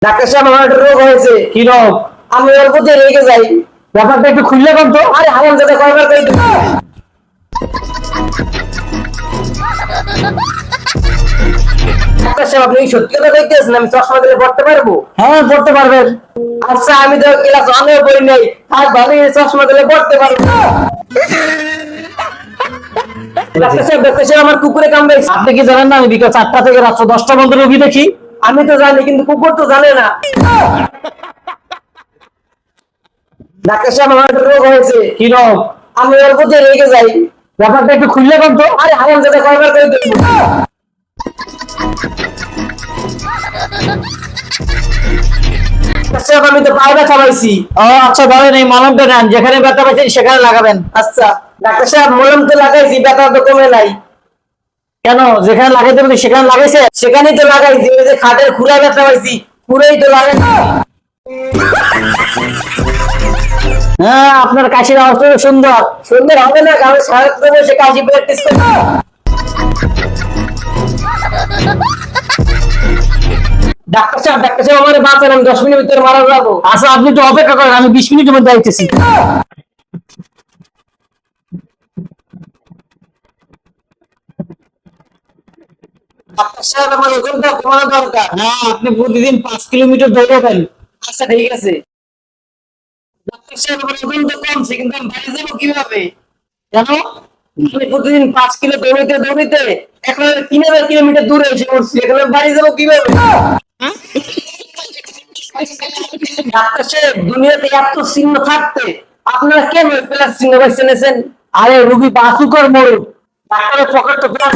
Doctor সাহেব, আমার একটা রোগ হয়েছে। কি রোগ? আমি ওর প্রতি রেগে যাই। ব্যাপারটা একটু খুললে বল তো। আরে হারাম দাদা, কয়বার কই দিবি? ডাক্তার সাহেব, আপনি কি সত্যি কথা কইতেছেন? আমি চশমা দিলে পড়তে পারবো? হ্যাঁ, পড়তে পারবেন। আচ্ছা, আমি তো ক্লাস অনেক পড়ি নাই, আর ভাবি চশমা দিলে পড়তে পারবো। ডাক্তার সাহেব, আমার কুকুরে কামড়াইছে। আপনি কি জানেন না আমি বিকেল 4টা থেকে রাত্র 10টা পর্যন্ত রোগী দেখি? আমি তো জানি, কিন্তু কুকুর তো জানে না। ডাক্তার সাহেব, আমার একটা রোগ হয়েছে। কি রোগ? আমি ওর প্রতি রেগে যাই। ব্যাপারটা একটু খুললে বল তো। আরে হারাম দাদা, কয়বার কই দিবি? ডাক্তার সাহেব, আমি তো পায়ে ব্যথা পাইছি। ও আচ্ছা, ধরেন এই মলমটা নেন, যেখানে ব্যথা পাচ্ছেন সেখানে লাগাবেন। আচ্ছা ডাক্তার সাহেব, মলম তো লাগাইছি, ব্যথা তো কমে নাই। কেন? যেখানে লাগাইতে বলি সেখানে লাগাইছে? সেখানেই তো লাগাইছি, ওই যে খাটের খুঁড়ায় ব্যথা পাইছি, খুঁড়েই তো লাগাইছি। হ্যাঁ, আপনার কাশির অবস্থা তো সুন্দর। সুন্দর হবে না, কারণ সারাক্ষণ বসে কাশি প্র্যাকটিস করছি। ডাক্তার সাহেব, আমার বাঁচান, আমি 10 মিনিট ভিতরে মারা যাবো। আচ্ছা, আপনি একটু অপেক্ষা করেন, আমি 20 মিনিটের মধ্যে আইতেছি। ডাক্তার সাহেব, আমার ওজনটা কমানো দরকার। হ্যাঁ, আপনি প্রতিদিন 5 কিলোমিটার দৌড়াবেন। আচ্ছা ঠিক আছে। ডাক্তার সাহেব, আমার ওজন তো কমছে, কিন্তু আমি বাড়ি যাবো কিভাবে? কেন? আমি প্রতিদিন 5 কিলো দৌড়িতে দৌড়িতে এখন আমি 3000 কিলোমিটার দূরে এসে পড়ছি, এখন আমি বাড়ি যাবো কিভাবে? ডাক্তার সাহেব, দুনিয়াতে এত চিহ্ন থাকতে আপনারা কেন প্লাস চিহ্ন বেছে নিয়েছেন? আরে রুগী বাসুকর মরুক, ডাক্তারের পকেট তো প্লাস।